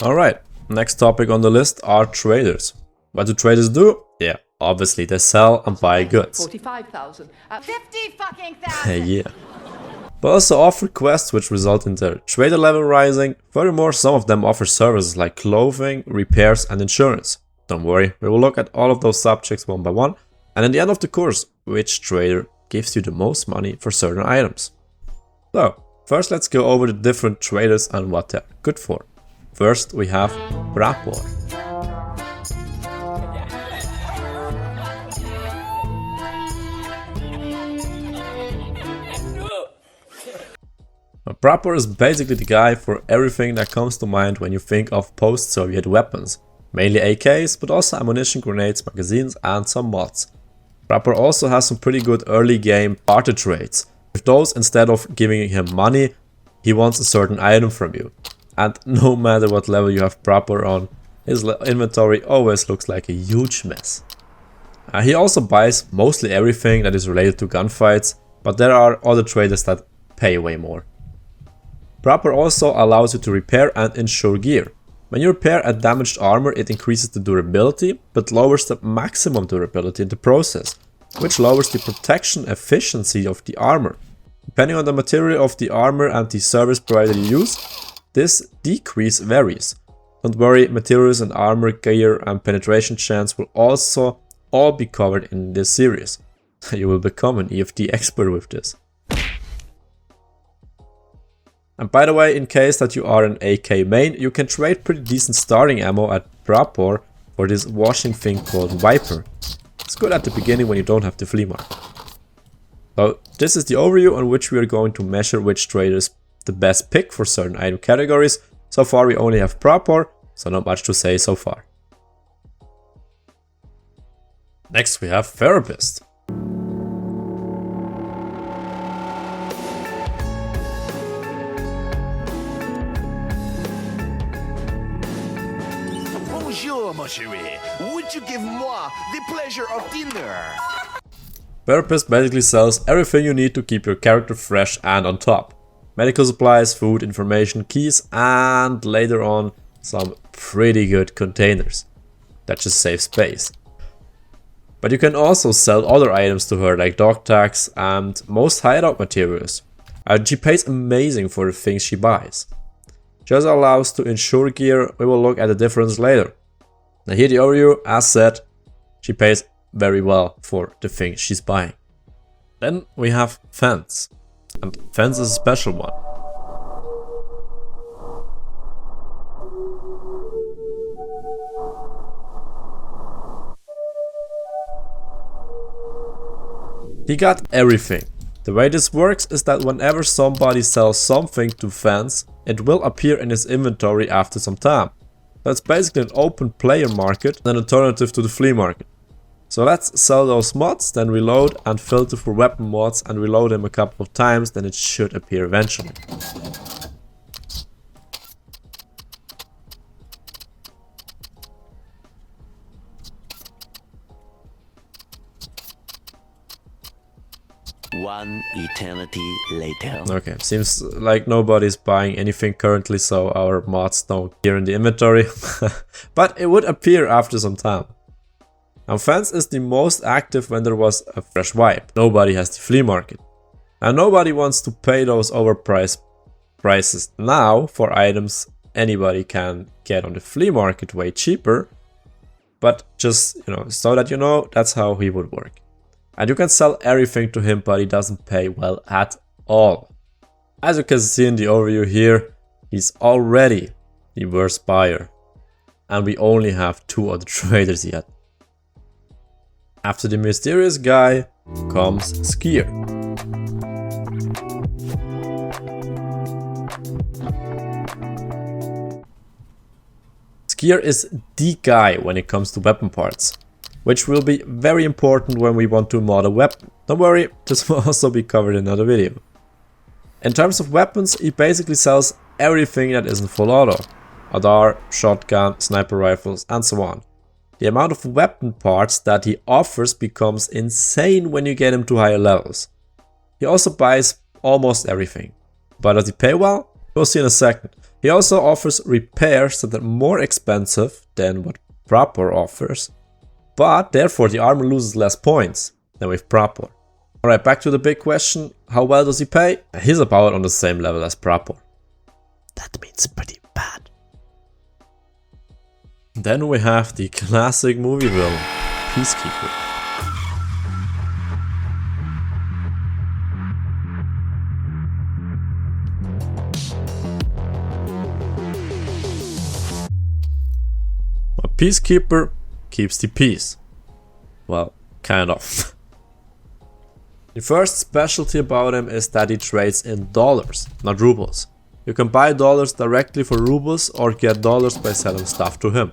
Alright, next topic on the list are traders. What do traders do? Yeah, obviously they sell and buy goods. 45,000. 50 fucking thousand. Yeah. But also offer quests which result in their trader level rising. Furthermore, some of them offer services like clothing, repairs and insurance. Don't worry, we will look at all of those subjects one by one, and at the end of the course, which trader gives you the most money for certain items. So, first let's go over the different traders and what they're good for. First we have Rapport. Rapport is basically the guy for everything that comes to mind when you think of post-Soviet weapons. Mainly AKs, but also ammunition, grenades, magazines and some mods. Rapport also has some pretty good early game barter trades. With those, instead of giving him money, he wants a certain item from you. And no matter what level you have Rapport on, his inventory always looks like a huge mess. He also buys mostly everything that is related to gunfights, but there are other traders that pay way more. Rapport also allows you to repair and insure gear. When you repair a damaged armor, it increases the durability, but lowers the maximum durability in the process, which lowers the protection efficiency of the armor. Depending on the material of the armor and the service provider you use, this decrease varies. Don't worry, materials and armor, gear and penetration chance will also all be covered in this series. You will become an EFT expert with this. And by the way, in case that you are an AK main, you can trade pretty decent starting ammo at Rapport for this washing thing called Viper. It's good at the beginning when you don't have the flea market. So this is the overview on which we are going to measure which trader is the best pick for certain item categories. So far we only have Rapport, so not much to say so far. Next we have Therapist. Bonjour, mon chéri. Would you give moi the pleasure of dinner? Therapist basically sells everything you need to keep your character fresh and on top. Medical supplies, food, information, keys, and later on some pretty good containers. That just saves space. But you can also sell other items to her like dog tags and most hideout materials. She pays amazing for the things she buys. She also allows to insure gear. We will look at the difference later. Now here the overview, as said, she pays very well for the things she's buying. Then we have Fence. And Fence is a special one. He got everything. The way this works is that whenever somebody sells something to Fence, it will appear in his inventory after some time. That's basically an open player market, an alternative to the flea market. So let's sell those mods, then reload and filter for weapon mods and reload them a couple of times, then it should appear eventually. One eternity later. Okay, seems like nobody's buying anything currently, so our mods don't appear in the inventory. But it would appear after some time. Now Fence is the most active when there was a fresh wipe. Nobody has the flea market. And nobody wants to pay those overpriced prices now for items anybody can get on the flea market way cheaper. But just, so that you know, that's how he would work. And you can sell everything to him, but he doesn't pay well at all. As you can see in the overview here, he's already the worst buyer. And we only have 2 other traders yet. After the mysterious guy comes Skier. Skier is the guy when it comes to weapon parts, which will be very important when we want to mod a weapon. Don't worry, this will also be covered in another video. In terms of weapons, he basically sells everything that isn't full auto. Adar, shotgun, sniper rifles and so on. The amount of weapon parts that he offers becomes insane when you get him to higher levels. He also buys almost everything. But does he pay well? We'll see in a second. He also offers repairs that are more expensive than what Proper offers, but therefore the armor loses less points than with Proper. Alright, back to the big question, how well does he pay? He's about on the same level as Proper. That means pretty bad. Then we have the classic movie villain, Peacekeeper. A Peacekeeper keeps the peace. Well, kind of. The first specialty about him is that he trades in dollars, not rubles. You can buy dollars directly for rubles or get dollars by selling stuff to him.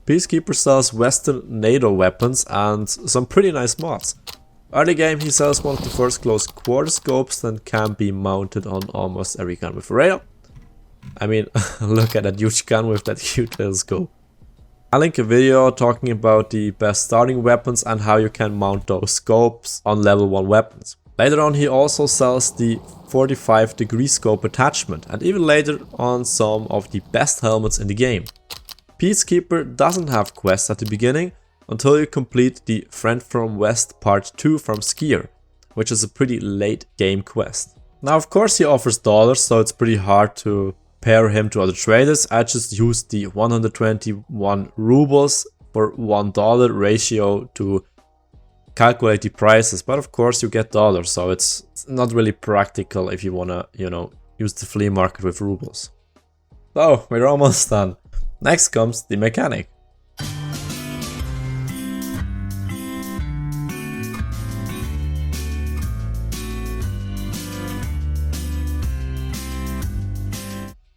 Peacekeeper sells Western NATO weapons and some pretty nice mods. Early game he sells one of the first close quarter scopes that can be mounted on almost every gun with a radar. I mean, look at that huge gun with that cute little scope. I'll link a video talking about the best starting weapons and how you can mount those scopes on level 1 weapons. Later on he also sells the 45-degree scope attachment and even later on some of the best helmets in the game. Peacekeeper doesn't have quests at the beginning until you complete the Friend from West Part 2 from Skier, which is a pretty late game quest. Now of course he offers dollars, so it's pretty hard to pair him to other traders. I just used the 121 rubles for $1 ratio to calculate the prices, but of course you get dollars, so it's not really practical if you wanna, use the flea market with rubles. So we're almost done. Next comes the mechanic.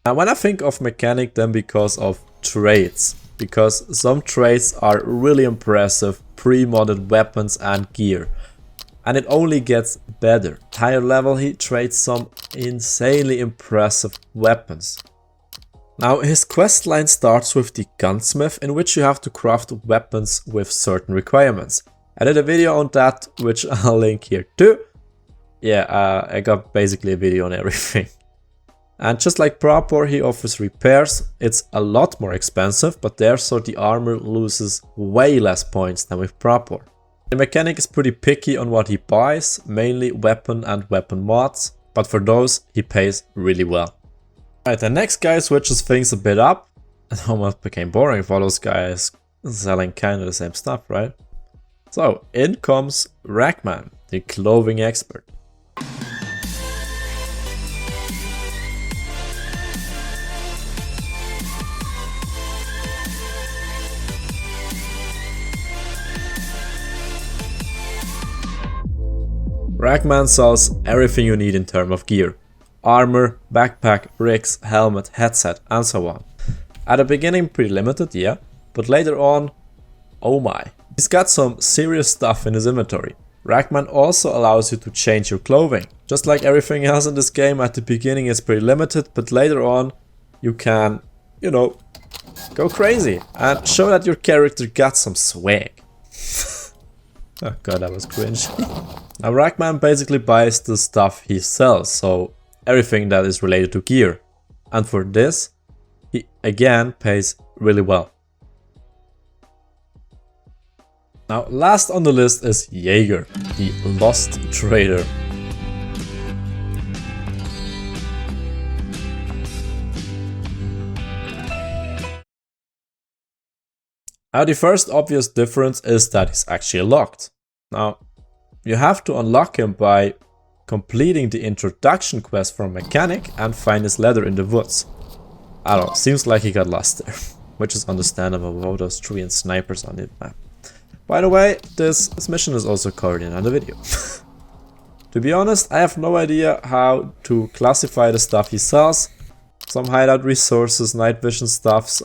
Now when I think of mechanic, then because of trades, because some trades are really impressive, pre-modded weapons and gear, and it only gets better. Higher level he trades some insanely impressive weapons. Now his questline starts with the gunsmith, in which you have to craft weapons with certain requirements. I did a video on that, which I'll link here too. Yeah, I got basically a video on everything. And just like Proper, he offers repairs. It's a lot more expensive, but therefore the armor loses way less points than with Proper. The mechanic is pretty picky on what he buys, mainly weapon and weapon mods, but for those he pays really well. Alright, the next guy switches things a bit up. It almost became boring for those guys selling kinda the same stuff, right? So, in comes Ragman, the clothing expert. Ragman sells everything you need in terms of gear. Armor, backpack, rigs, helmet, headset and so on. At the beginning pretty limited, yeah, but later on, oh my. He's got some serious stuff in his inventory. Ragman also allows you to change your clothing. Just like everything else in this game, at the beginning it's pretty limited, but later on you can, go crazy and show that your character got some swag. Oh god, that was cringe. Now Ragman basically buys the stuff he sells, so everything that is related to gear. And for this, he again pays really well. Now last on the list is Jaeger, the lost trader. Now the first obvious difference is that he's actually locked. Now you have to unlock him by completing the introduction quest from Mechanic and find his leather in the woods. I don't know, seems like he got lost there, which is understandable with all those trees and snipers on the map. By the way, this mission is also covered in another video. To be honest, I have no idea how to classify the stuff he sells. Some hideout resources, night vision stuffs,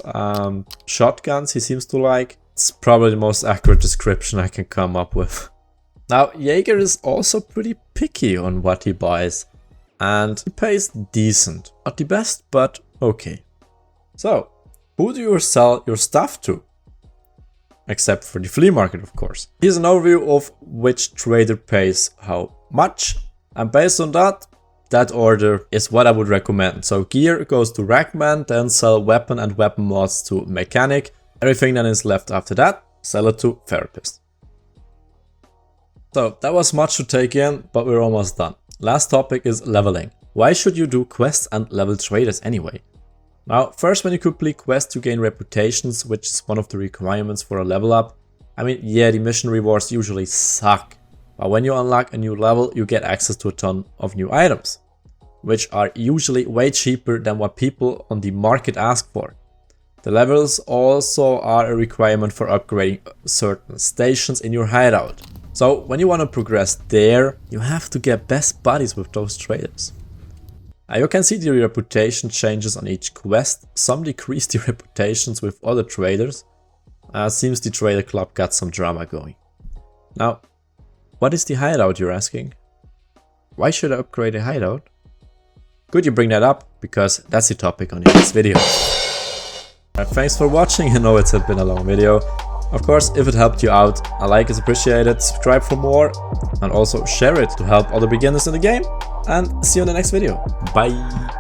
shotguns he seems to like. It's probably the most accurate description I can come up with. Now, Jaeger is also pretty picky on what he buys, and he pays decent. Not the best, but okay. So, who do you sell your stuff to? Except for the flea market, of course. Here's an overview of which trader pays how much, and based on that, that order is what I would recommend. So gear goes to Ragman, then sell weapon and weapon mods to mechanic. Everything that is left after that, sell it to therapist. So that was much to take in, but we're almost done. Last topic is leveling. Why should you do quests and level traders anyway? Now, first, when you complete quests, you gain reputations, which is one of the requirements for a level up. I mean, yeah, the mission rewards usually suck, but when you unlock a new level, you get access to a ton of new items, which are usually way cheaper than what people on the market ask for. The levels also are a requirement for upgrading certain stations in your hideout. So when you want to progress there, you have to get best buddies with those traders. You can see the reputation changes on each quest. Some decrease the reputations with other traders. Seems the trader club got some drama going. Now, what is the hideout, you're asking? Why should I upgrade a hideout? Good you bring that up, because that's the topic on this video. Thanks for watching. I know it's been a long video. Of course, if it helped you out, a like is appreciated, subscribe for more, and also share it to help other beginners in the game. And see you in the next video. Bye!